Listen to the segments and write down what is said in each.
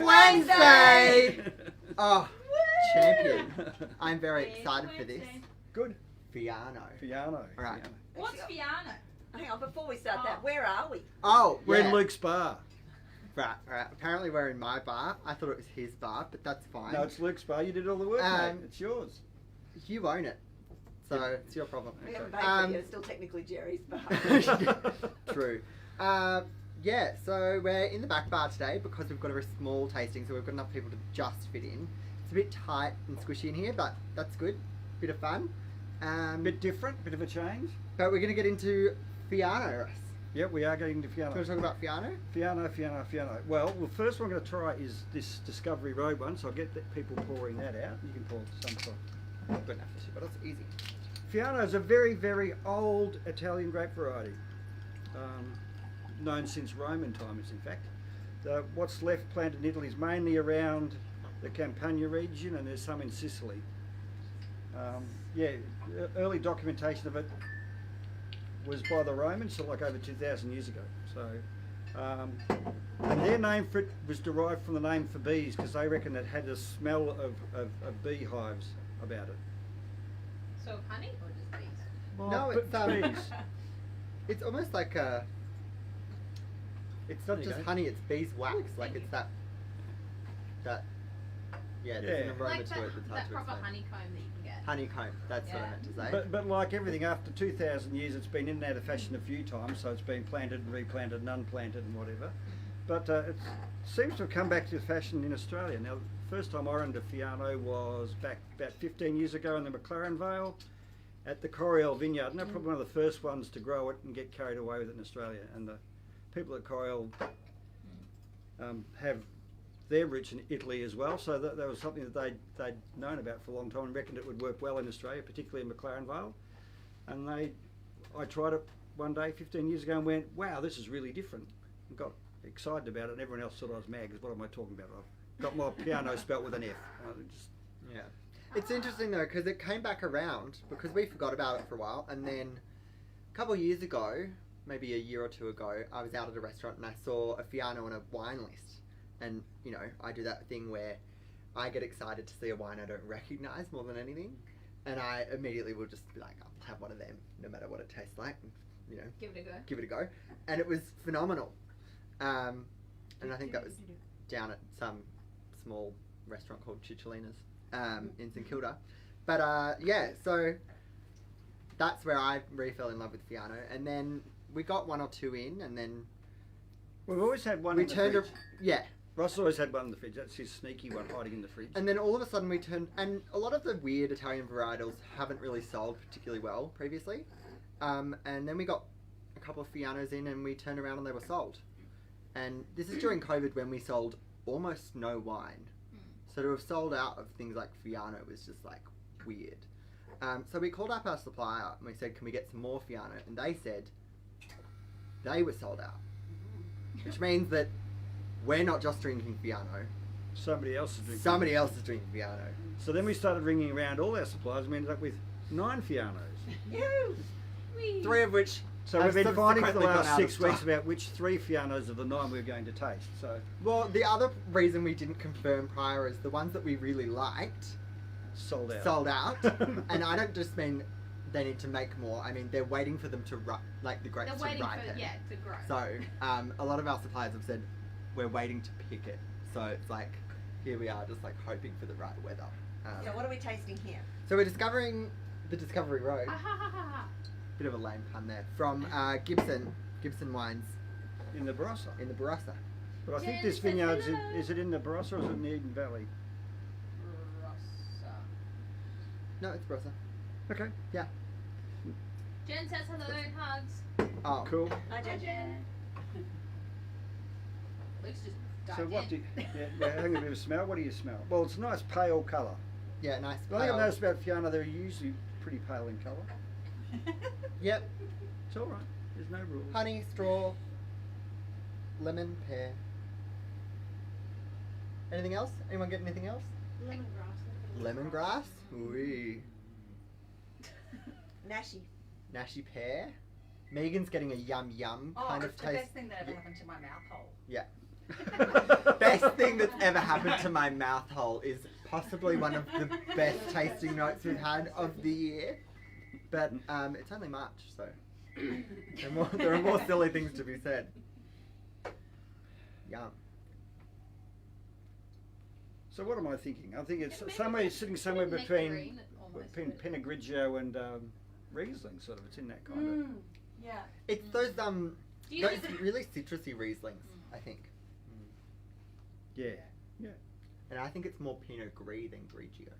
Wednesday! Oh, champion. I'm very excited for this. Good. Fiano. Fiano. All right. Fiano. What's Fiano? Hang on, before we start that, where are we? Oh, We're yeah. in Luke's bar. Right. Apparently we're in my bar. I thought it was his bar, but that's fine. No, it's Luke's bar. You did all the work, mate. It's yours. You own it. So it's your problem. We haven't paid for it, it's still technically Jerry's bar. True. Yeah, so we're in the back bar today because we've got a very small tasting, so we've got enough people to just fit in. It's a bit tight and squishy in here, but that's good. Bit of fun. Bit different, bit of a change. But we're going to get into Fiano, Russ. Yep, we are getting to Fiano. Do you want to talk about Fiano? Fiano. Well, the first one I'm going to try is this Discovery Road one, so I'll get people pouring that out. You can pour some sort. Good enough for 2 bottles, easy. Fiano is a very, very old Italian grape variety, known since Roman times, in fact. What's left planted in Italy is mainly around the Campania region, and there's some in Sicily. Early documentation of it was by the Romans, so like over 2,000 years ago. So, and their name for it was derived from the name for bees, because they reckon it had a smell of beehives about it. So honey or just bees? Well, no, it's bees. It's almost like a. It's not just honey; it's beeswax. Like it's that. Yeah, there's an aroma like to it that's hard that to proper explain. honeycomb that you can get. Honeycomb. That's what I meant to say. But like everything, after 2,000 years, it's been in and out of fashion a few times. So it's been planted and replanted and unplanted and whatever. But it seems to have come back to fashion in Australia. Now, the first time I ran into Fiano was back about 15 years ago in the McLaren Vale at the Coriel Vineyard. And they're probably one of the first ones to grow it and get carried away with it in Australia. And the people at Coriel have their roots in Italy as well. So that was something that they'd known about for a long time and reckoned it would work well in Australia, particularly in McLaren Vale. And I tried it one day 15 years ago and went, wow, this is really different. And got excited about it, and everyone else thought I was mad because what am I talking about? I've got my piano spelt with an F. Yeah. It's interesting though, because it came back around because we forgot about it for a while, and then a couple of years ago, maybe a year or two ago, I was out at a restaurant and I saw a Fiano on a wine list. And, you know, I do that thing where I get excited to see a wine I don't recognise more than anything. And I immediately will just be like, I'll have one of them, no matter what it tastes like. And, you know, Give it a go. give it a go. And it was phenomenal. And I think that was down at some small restaurant called Cicciolina's in St Kilda. But yeah, so that's where I really fell in love with Fiano. And then we got 1 or 2 in, and then We've always had one we in the turned fridge. yeah. Ross always had one in the fridge. That's his sneaky one hiding in the fridge. And then all of a sudden we turned, and a lot of the weird Italian varietals haven't really sold particularly well previously. And then we got a couple of Fianos in, and we turned around and they were sold. And this is during COVID when we sold almost no wine. So to have sold out of things like Fiano was just like weird. So we called up our supplier and we said, can we get some more Fiano? And they said they were sold out. Which means that we're not just drinking Fiano. Somebody else is drinking. Somebody else is drinking Fiano. So then we started ringing around all our suppliers and we ended up with 9 Fianos. Whee! 3 of which So have we've been finding for the subsequently last gone out 6 of weeks stock. about which 3 Fianos of the 9 we were going to taste. So Well, the other reason we didn't confirm prior is the ones that we really liked sold out. sold out. And I don't just mean they need to make more. I mean, they're waiting for them to like the grapes They're to waiting ripen. for to grow. So a lot of our suppliers have said we're waiting to pick it. So it's like here we are, just like hoping for the right weather. So what are we tasting here? So we're discovering the Discovery Road. Ah, ha, ha, ha, ha. Bit of a lame pun there. From Gibson Wines In the Barossa. in the Barossa. But I think Jen this says vineyard, hello. is it in the Barossa or is it in the Eden Valley? Rossa. No, it's Barossa. Okay. Yeah. Jen says hello, hugs. Oh, Cool. Hi, Hi, Jen. Jen. Luke's just So dived what in. do you, having a bit of smell, what do you smell? Well, it's a nice pale colour. Yeah, nice. The thing I've pale. noticed about Fiano, they're usually pretty pale in colour. Yep. It's alright, there's no rules. Honey, straw, lemon, pear. Anything else? Anyone get anything else? Lemongrass. Ooh. Nashi. Nashi pear. Megan's getting a yum yum Oh, kind of it's the taste. best thing that ever happened to my mouth hole. Yeah. Best thing that's ever happened to my mouth hole is possibly one of the best tasting notes we've had of the year. But it's only March, so there are more silly things to be said. Yum. So what am I thinking? I think it's Maybe somewhere sitting somewhere between nectarine almost, but- Pinot Grigio and Riesling, sort of. It's in that kind of. Yeah. It's those Do you those think- really citrusy Rieslings, I think. Yeah. Yeah. And I think it's more Pinot Gris than Grigio,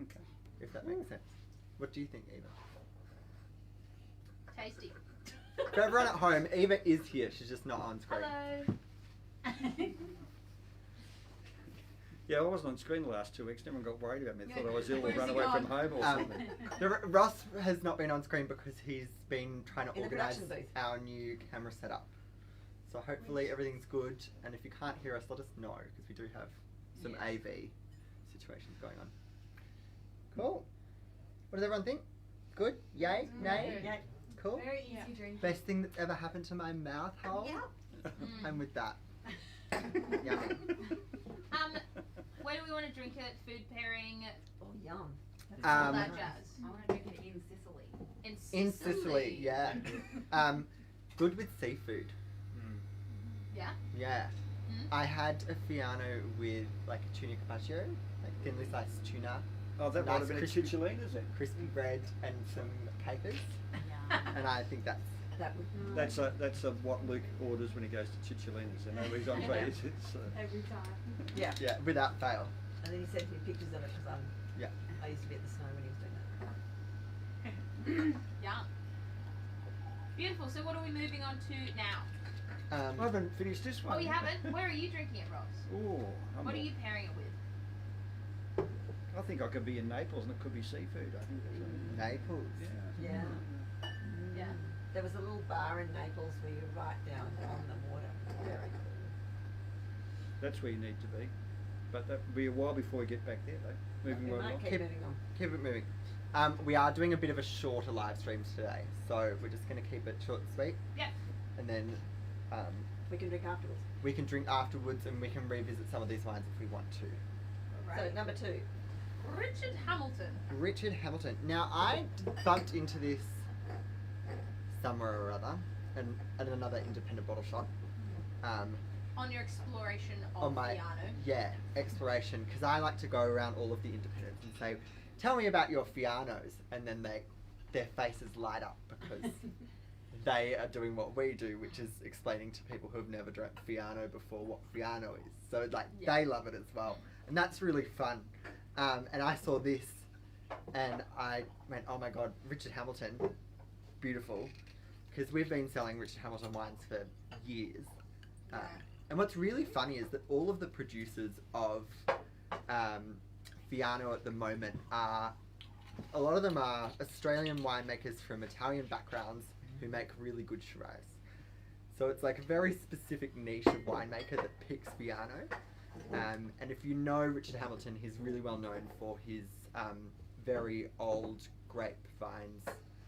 Okay. if that makes sense. What do you think, Eva? Tasty. For everyone at home, Eva is here. She's just not on screen. Hello. Yeah, I wasn't on screen the last 2 weeks. Everyone got worried about me. Yeah. Thought I was ill or Where's run he away gone? from home or something. Ross has not been on screen because he's been trying to In the organise production booth. our new camera setup. So hopefully everything's good, and if you can't hear us, let us know, because we do have some Yeah. AV situations going on. Cool. What does everyone think? Good? Yay? Nay? Yeah. Cool. Very easy drinking. Best thing that's ever happened to my mouth hole? Yeah. I'm with that. Yummy. Where do we want to drink it? Food pairing, Oh, yum. all Um, that jazz. I want to drink it in Sicily. In In Sicily, yeah. Good with seafood. Yeah. Yeah. Mm. I had a Fiano with like a tuna carpaccio, like thinly sliced tuna, Oh, that might Nice have been a crispy- Cicciolina then. crispy bread, and some capers. Yeah. And I think that's That would. That's what Luke orders when he goes to Ciccioline. And he's on play. It's Every time. Yeah. yeah, without fail. And then he sent me pictures of it because Yeah. I used to be at the snow when he was doing that. Yeah. Beautiful. So what are we moving on to now? I haven't finished this one. Oh, you haven't? Where are you drinking it, Ross? Oh, What are you pairing it with? I think I could be in Naples and it could be seafood. I think that's Naples. yeah. Yeah. Yeah. There was a little bar in Naples where you're right down on the water. Very cool. That's where you need to be. But that'll be a while before we get back there, though. Moving We right might along. keep Keep- moving on. Keep it moving. We are doing a bit of a shorter live stream today, so we're just going to keep it short and sweet, Yeah. and then We can drink afterwards. we can drink afterwards, and we can revisit some of these wines if we want to. So number 2. Richard Hamilton. Richard Hamilton. Now, I bumped into this somewhere or other, and at another independent bottle shop. On your exploration of On my Fiano. exploration, because I like to go around all of the independents and say, "Tell me about your Fianos," and then their faces light up because they are doing what we do, which is explaining to people who have never drank Fiano before what Fiano is. So they love it as well, and that's really fun. And I saw this, and I went, "Oh my god, Richard Hamilton, beautiful," because we've been selling Richard Hamilton wines for years. And what's really funny is that all of the producers of Fiano at the moment a lot of them are Australian winemakers from Italian backgrounds who make really good Shiraz. So it's like a very specific niche of winemaker that picks Fiano. And if you know Richard Hamilton, he's really well known for his very old grape vines.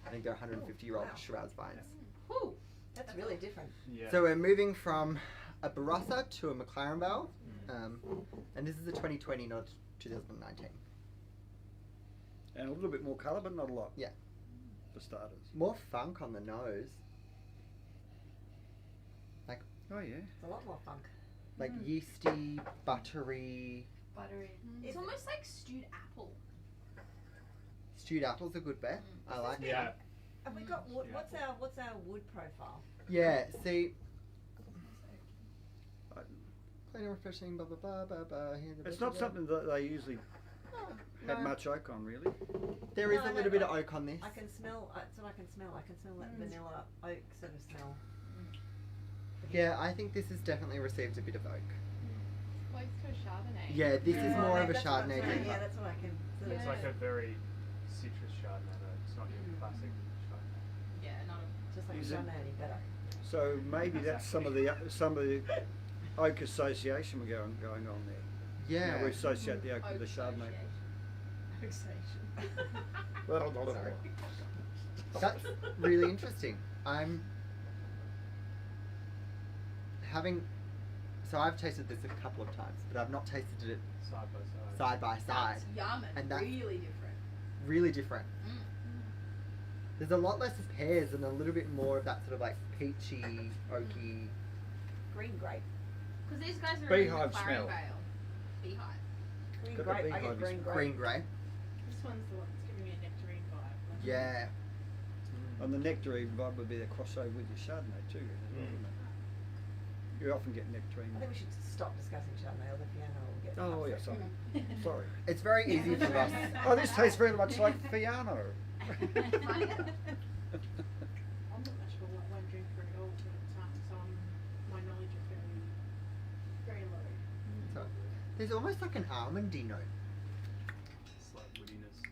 I think they're 150-year-old Wow. Shiraz vines. Whew. That's really different. Yeah. So we're moving from a Barossa to a McLaren Vale, and this is a 2020, not 2019. And a little bit more colour, but not a lot. Yeah. For starters. More funk on the nose, Oh, yeah. It's a lot more funk. like yeasty, buttery. Buttery. It's almost like stewed apple. Stewed apple's a good bet. I like. Yeah. Have we got wood? Yeah. What's our wood profile? Yeah. See, I- clean and refreshing. Blah blah blah blah blah. It's not something that they usually have No. much oak on, really. There is No, a little no, bit of I- oak on this. I can smell. That's what I can smell. I can smell that vanilla oak sort of smell. Yeah, I think this has definitely received a bit of oak. Close to a Chardonnay. Yeah, this is Oh, more of a that's what I'm Chardonnay saying. drinker. Yeah, that's what I can. Sort It's of like a very citrus Chardonnay, though. It's not your classic Chardonnay. Yeah, not a. just like Is a it- Chardonnay, only better. So maybe that's some of the oak association we're going on there. Yeah. Now we associate the oak with the Chardonnay. Sorry. That's really interesting. I'm having So I've tasted this a couple of times, but I've not tasted it Side by side. side by side. That's yum and, And that- really different. Really different. Mm. There's a lot less pears and a little bit more of that sort of like peachy, oaky. Green grape. Because these guys are Beehive in McLaren smell. Vale. Beehive. Green Got the grape. I beehive get green smell. grape. Green grape. This one's the one that's giving me a nectarine vibe. Yeah. And the nectarine vibe would be the crossover with your Chardonnay too. Wouldn't it? You often get nectarine. I think we should stop discussing Chardonnay or the Fiano will get Oh yeah, upset. sorry. Sorry. It's very easy for us. Oh, this tastes very much like Fiano. I'm not much of a wine drinker at all, but so my knowledge is very, very low. So, there's almost like an almondy note. Slight woodiness.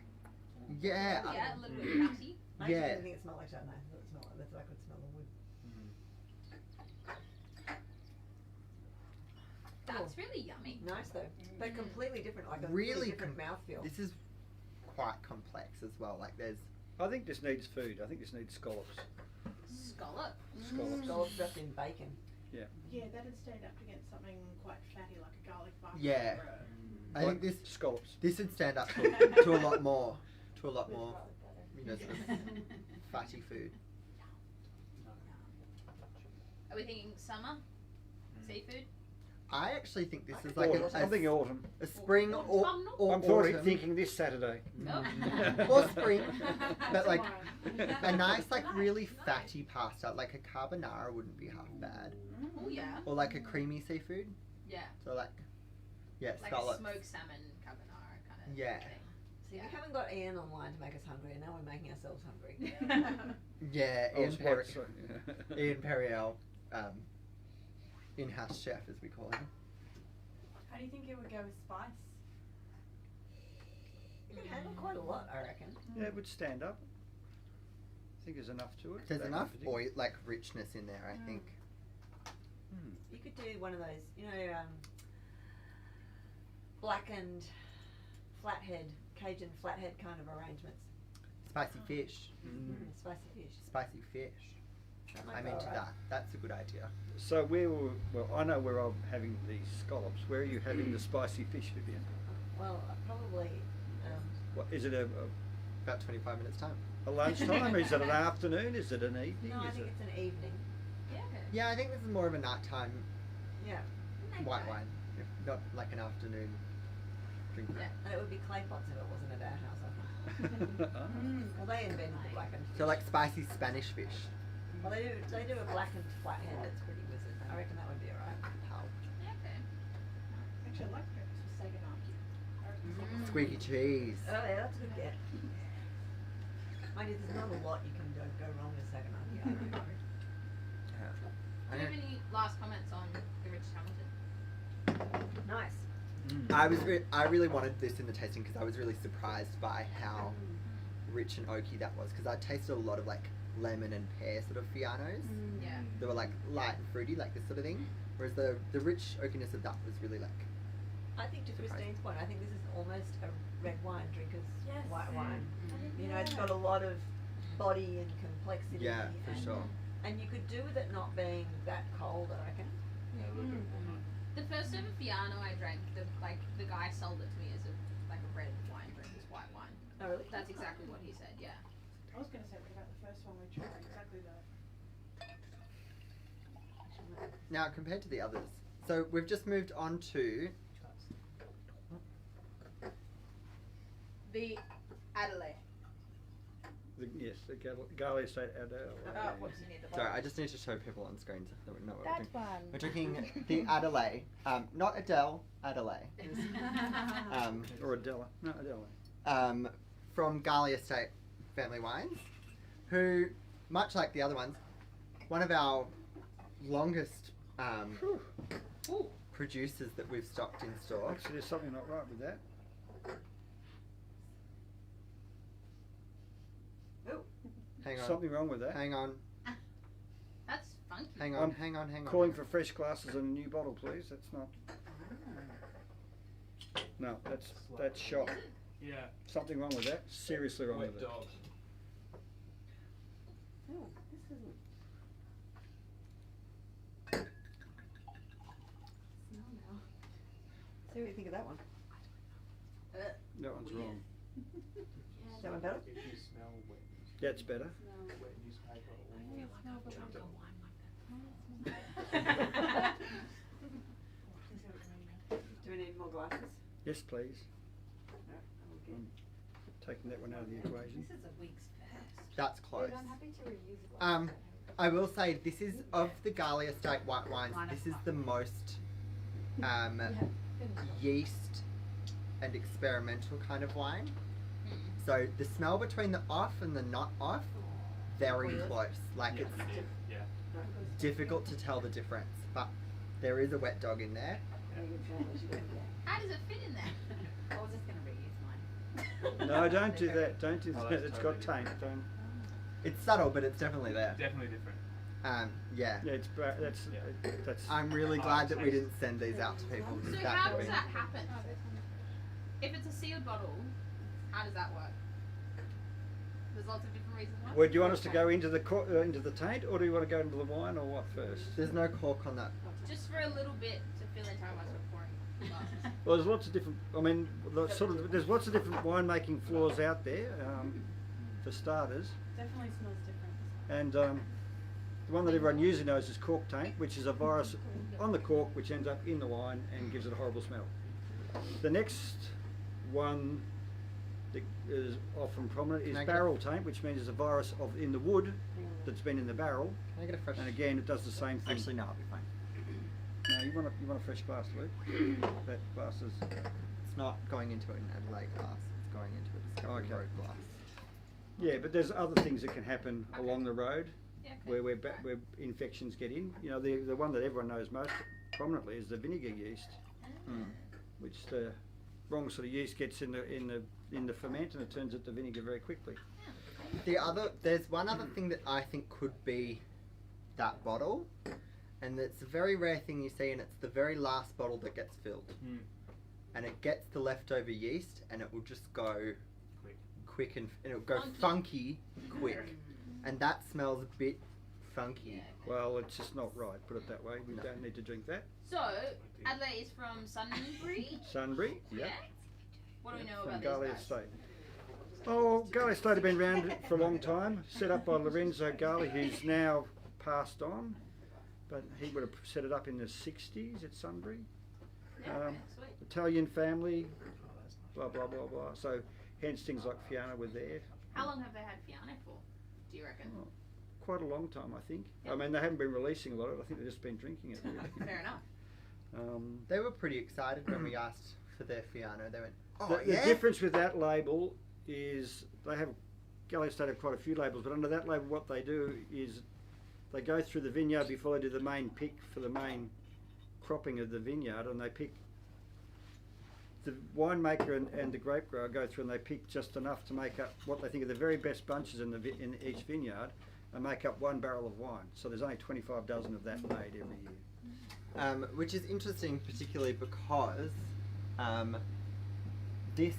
Yeah. Yeah, a little bit nutty. I actually Yeah. didn't think it smelled like Chardonnay. I thought it smelled like, that's I could smell the wood. That's really yummy. Nice though. They're completely different, like a Really really different mouthfeel. This is quite complex as well. Like there's I think this needs food. I think this needs scallops. Scallop. Scallops. Scallops wrapped in bacon. Yeah, that'd stand up against something quite fatty like a garlic butter. Yeah. Or I think this Scallops. would stand up to a lot more, you know, sort of fatty food. Are we thinking summer? Seafood? I actually think this is like Autumn. I'm thinking autumn. a spring or I'm autumn. thinking this Saturday. No. Or spring, but like Tomorrow. a nice like really fatty pasta, like a carbonara wouldn't be half bad, Oh yeah. or like a creamy seafood. Yeah. So like, yeah, Like scallops. a smoked salmon carbonara kind of Yeah. thing. See, Yeah. we haven't got Ian online to make us hungry, and now we're making ourselves hungry. Yeah, Oh, Ian Perry, sorry. Ian Perriell, in-house chef as we call him. How do you think it would go with spice? You can handle quite a lot, I reckon. Yeah, it would stand up. I think there's enough to it. There's That enough particular- oil, like richness in there, I think. You could do one of those, you know, blackened flathead, Cajun flathead kind of arrangements. Spicy fish. Spicy fish. Spicy fish. Might I'm go into alright. that. That's a good idea. So where were, well, I know where I'm having the scallops. Where are you having the spicy fish, Vivian? Well, probably. What, is it a About 25 minutes time. lunchtime? Is it an afternoon? Is it an evening? No, I Is think it? it's an evening. Yeah. Yeah, I think this is more of a nighttime Yeah, white wine, not like an afternoon drink. Yeah. and it would be clay pots if it wasn't at our house, I think. Well, they invented the blackened fish. So like spicy Spanish fish. Well, they do a blackened flathead that's pretty wizard. I reckon that would be alright. Yeah, okay. Actually, I'd like breakfast with saganaki. Squeaky cheese. Oh yeah, that's a good get. Mind you, there's not a lot you can go wrong with saganaki. I don't know. Yeah. Do I you have don't- any last comments on the Rich Hamilton? Nice. I really wanted this in the tasting because I was really surprised by how rich and oaky that was, because I tasted a lot of like lemon and pear sort of Fianos. Yeah. They were like light and fruity, like this sort of thing. Whereas the rich oakiness of that was really like, I think to Christine's point, I think this is almost a red wine drinker's Yes. white wine. You know, it's got a lot of body and complexity. yeah, for and, sure. And you could do with it not being that cold, I reckon. Yeah, a little bit more. The first ever Fiano I drank, the guy sold it to me as a red wine drinker's white wine. Oh really? That's exactly what he said. Yeah. I was going to say, what about the first one we tried? Exactly that. Now compared to the others, so we've just moved on to The Adelaide. Yes, the Galli estate Adele. What's near the Sorry, bottom. I just need to show people on screen so they know what That we're one. drinking. We're drinking the Adelaide, not Adele, Adelaide, Or Adela. No, Adela. from Galli Estate Family Wines, who, much like the other ones, one of our longest producers that we've stocked in store. Actually, there's something not right with that. Ooh. Hang on, Something wrong with that. hang on, That's funky. hang on, I'm hang on, hang on. Calling for fresh glasses and a new bottle, please. That's not. No, that's shot. Yeah. Something wrong with that. Seriously wrong Wet with it. dog. Ooh, this isn't. See what you think of that one. That one's wrong. Is that one better? If you smell wet, That's better. wet newspaper or Do we need more glasses? Yes, please. No, I'm good. Taking that one out of the equation. This is a week's fast. That's close. I'm happy to reuse the glass. I will say this is of the Galli estate white wines. This is the most yeast and experimental kind of wine. So the smell between the off and the not off, very close. Like yeah, it's yeah. difficult to tell the difference, but there is a wet dog in there. How does it fit in there? I was just going to reuse mine. No, don't do that. Don't do Oh, that. that's It's got totally taint. Don't. It's subtle, but it's definitely there. Definitely different. Yeah. Yeah, that's. I'm really glad that we didn't send these out to people. So That how could does be- that happen? If it's a sealed bottle, how does that work? There's lots of different reasons why. Well, do you want us to go into the taint, or do you want to go into the wine, or what first? There's no cork on that. Just for a little bit to fill in time while we're pouring glasses. Well, there's lots of different. I mean, there's lots of different winemaking floors out there. For starters, Definitely smells different. and the one that everyone usually knows is cork taint, which is a virus on the cork which ends up in the wine and gives it a horrible smell. The next one that is often prominent is Can I get barrel taint, which means there's a virus in the wood that's been in the barrel, Can I get a fresh? and again it does the same thing. Actually, no, I'll be fine. No, you want a fresh glass, Luke. That glass is. It's not going into an Adelaide glass. It's going into a Discovery Okay. Road glass. Yeah, but there's other things that can happen along the road Yeah, okay. where infections get in. You know, the one that everyone knows most prominently is the vinegar yeast, which the wrong sort of yeast gets in the ferment and it turns it to vinegar very quickly. There's one other thing that I think could be that bottle, and it's a very rare thing you see, and it's the very last bottle that gets filled, and it gets the leftover yeast, and it will just go quick and it'll go funky quick, and that smells a bit funky. Well, it's just not right. Put it that way. We don't need to drink that. So Adelaide is from Sunbury. Sunbury. Yeah. What do we know From about Galli these guys? Estate. Oh, Galli Estate have been around for a long time. Set up by Lorenzo Galli, who's now passed on, but he would have set it up in the 60s at Sunbury. Yeah, okay, sweet. Italian family, blah blah blah blah. So hence things like Fiano were there. How long have they had Fiano for? Do you reckon? Oh, quite a long time, I think. Yeah. I mean, they haven't been releasing a lot of it. I think they've just been drinking it. Really. Fair enough. They were pretty excited when we asked for their Fiano. They went, "Oh The yeah." difference with that label is Galli Estate have quite a few labels, but under that label what they do is they go through the vineyard before they do the main pick for the main cropping of the vineyard, and they pick, the winemaker and the grape grower go through and they pick just enough to make up what they think are the very best bunches in each vineyard and make up 1 barrel of wine. So there's only 25 dozen of that made every year. Which is interesting, particularly because this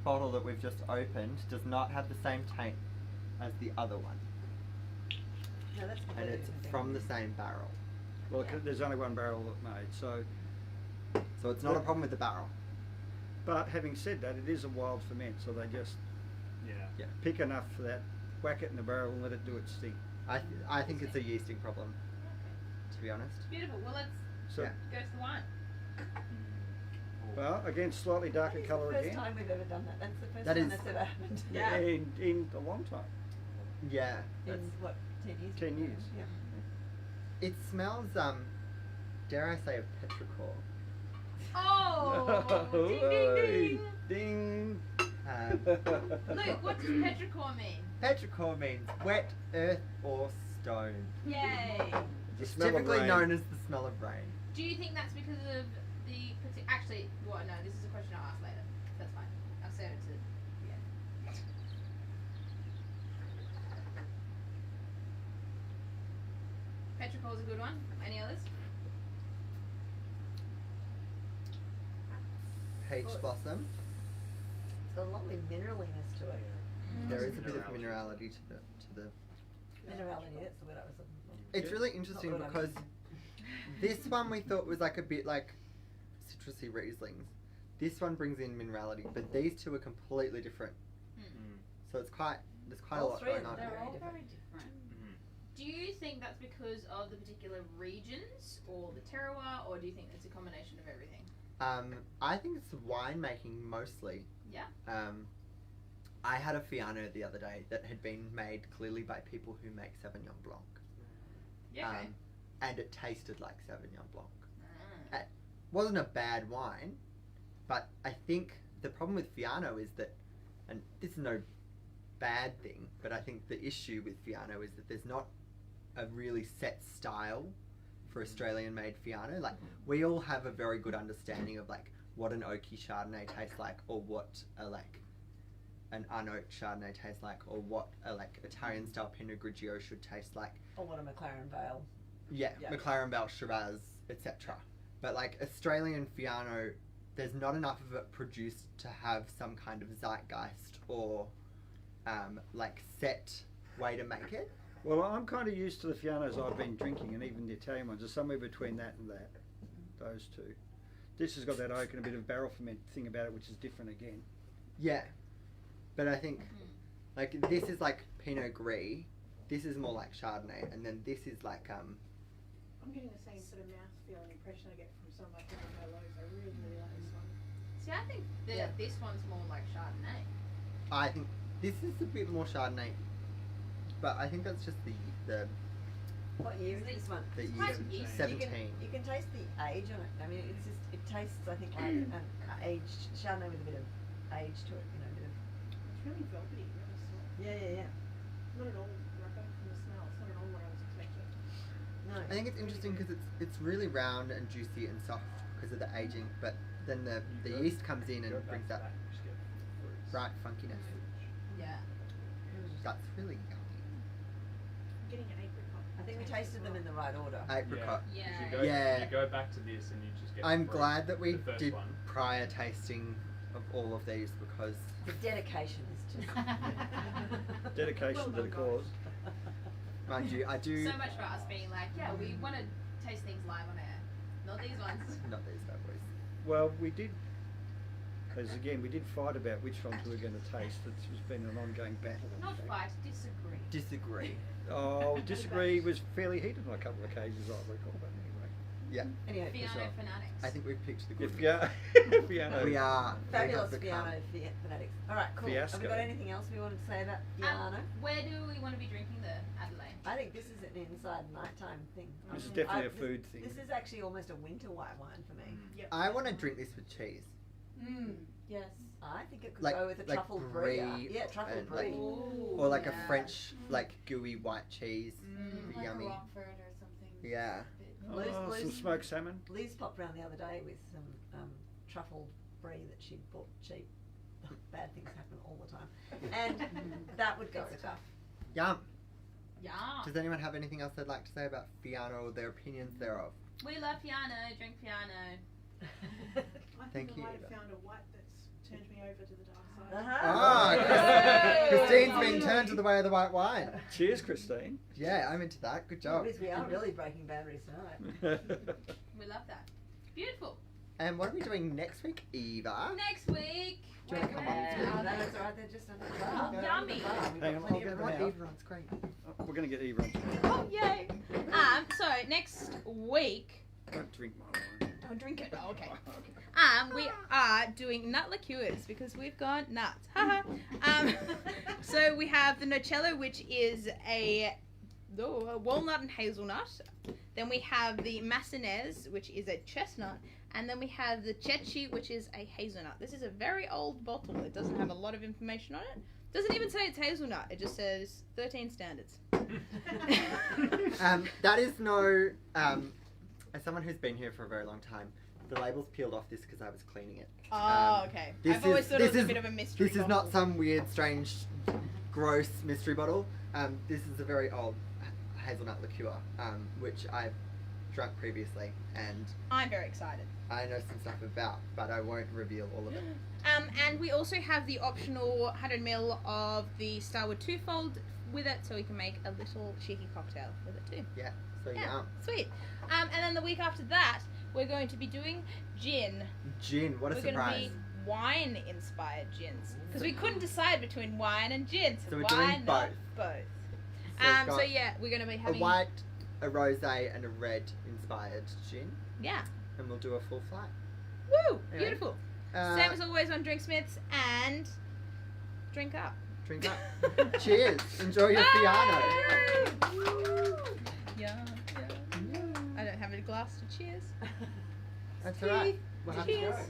bottle that we've just opened does not have the same taint as the other one, No, that's and completely it's different thing. from the same barrel. Well, there's only 1 barrel made, so. So it's not a problem with the barrel. But having said that, it is a wild ferment, so they just Yeah. pick enough for that, whack it in the barrel and let it do its thing. I think it's a yeasting problem, to be honest. Beautiful. Well, let's So, Yeah. go to the wine. well, again, slightly darker It's colour the first again. time we've ever done that. That's the first That time is- that's ever happened. In a long time. Yeah. In what, 10 years? 10 years. Yeah. It smells, dare I say, of petrichor. Oh! Ding ding ding! Ding! Luke, what does petrichor mean? Petrichor means wet earth or stone. Yay! The It's smell of typically rain. known as the smell of rain. Do you think that's because of the actually? Well, no. This is a question I'll ask later. That's fine. I'll save it to the end. Petrichor's a good one. Any others? Peach blossom. It's a lovely mineraliness to it. There is a bit of minerality to the. Minerality, that's the word I was looking for. It's really Not interesting what I because meant. this one we thought was like a bit like citrusy Rieslings. This one brings in minerality, but these two are completely different. So there's quite a All lot three going of on. them. They're all Very very different. Do you think that's because of the particular regions or the terroir, or do you think it's a combination of everything? I think it's winemaking mostly. Yeah. I had a Fiano the other day that had been made clearly by people who make Sauvignon Blanc. Yeah. Okay. And it tasted like Sauvignon Blanc. Ah. It wasn't a bad wine, but I think the problem with Fiano is that, and this is no bad thing, but I think the issue with Fiano is that there's not a really set style for Australian-made Fiano. Like, we all have a very good understanding of like what an oaky Chardonnay tastes like, or what an unoaked Chardonnay tastes like, or what a Italian-style Pinot Grigio should taste like. Or what a McLaren Vale. Yeah, Yeah. McLaren Vale, Shiraz, etc. But like Australian Fiano, there's not enough of it produced to have some kind of zeitgeist or set way to make it. Well, I'm kind of used to the Fianos I've been drinking, and even the Italian ones are somewhere between that and that. Those two. This has got that oak and a bit of barrel ferment thing about it, which is different again. Yeah, but I think like this is like Pinot Gris. This is more like Chardonnay, and then this is like I'm getting the same sort of mouthfeel and impression I get from some of my Pinot Merlots. I really, really like this one. See, I think this one's more like Chardonnay. I think this is a bit more Chardonnay, but I think that's just the What year is this one? year quite yeast. 17. You can taste the age on it. I mean, it tastes, I think, like an aged Chardonnay with a bit of age to it. You know, a bit of. It's really velvety, really soft. Yeah. Not at all, like from the smell, it's not at all what I was expecting. No. I think it's interesting because it's really round and juicy and soft because of the aging, but then the yeast comes in and brings that bright funkiness. Yeah. That's really yummy. I'm getting an apricot. I think we taste tasted as them well. in the right order. Apricot. Yeah. Yeah. You go back to this and you just get. I'm fruit, glad that we the first did one. prior tasting of all of these because The dedication is just. Dedication to the cause. mind you, I do So much for us being like, yeah, we want to taste things live on air, not these ones. not these bad boys. Well, we did fight about which ones we were going to taste. It's been an ongoing battle. in Not fact. fight, disagree. Disagree. Oh, disagree was fairly heated on a couple of occasions, I recall, but anyway. Yeah, Anyway, Fiano sure. fanatics. I think we've picked the good. If Fiano. We are. fabulous we have Fiano become- fanatics. All right, cool. Have Fiasco. we got anything else we wanted to say about Fiano? Where do we want to be drinking the Adelaide? I think this is an inside nighttime thing. This is definitely a this- food thing. This is actually almost a winter white wine for me. Yep. I want to drink this with cheese. Yes. I think it could Like- go with a like truffle brie brie. Yeah, truffle and, brie. like- Ooh, Or like yeah. a French, like gooey white cheese. Like Yummy. a Rockford or something. Yeah. Bit- Oh, some smoked salmon. Liz popped round the other day with some truffle brie that she bought cheap. Bad things happen all the time, and that would go Good with stuff. Yum. Yeah. Does anyone have anything else they'd like to say about Fiano or their opinions thereof? We love Fiano, drink Fiano. I Thank think you, I might have Eva. found a white that's turned me over to the dark side. Ah, Yay! Christine's been turned to the way of the white wine. Cheers, Christine. Yeah, I'm into that. Good job. Liz, we are really breaking boundaries tonight. We love that. Beautiful. And what are we doing next week, Eva? Next week. Do you wanna come on we're- to Oh, no, that's all right. They're just under the bar. Go Yummy. under the bar. We've Hang got on, plenty I'll of get room. them out. Eva on screen. We're going to get Eva on. Oh yay! So next week, Don't drink my wine. don't drink it. Oh, okay. Okay. We are doing nut liqueurs because we've got nuts. Haha. So we have the Nocello, which is a walnut and hazelnut. Then we have the Massinez, which is a chestnut. And then we have the Cecchi, which is a hazelnut. This is a very old bottle. It doesn't have a lot of information on it. Doesn't even say it's hazelnut. It just says 13 standards. That is no. As someone who's been here for a very long time, the label's peeled off this because I was cleaning it. Oh, okay. I've always thought it was a bit of a mystery This is bottle. not some weird, strange, gross mystery bottle. This is a very old hazelnut liqueur, which I've drunk previously, and I'm very excited. I know some stuff about, but I won't reveal all of it. And we also have the optional 100ml of the Starwood Twofold with it, so we can make a little cheeky cocktail with it too. Yeah, so Yeah, yum. sweet. And then the week after that, we're going to be doing gin. Gin, what a We're going to surprise. be wine-inspired gins. Because we couldn't decide between wine and gin. So we're why doing not both. both? So So we've yeah, we're going to be got having... a white, a rosé, and a red inspired gin. Yeah. And we'll do a full flight. Woo! Anyway, Beautiful. Uh, Same as always on Drinksmiths, and drink up. Drink up. Cheers. Enjoy your Fiano. Yeah, yeah. I don't have a glass to cheers. That's alright. We'll have to Cheers. go.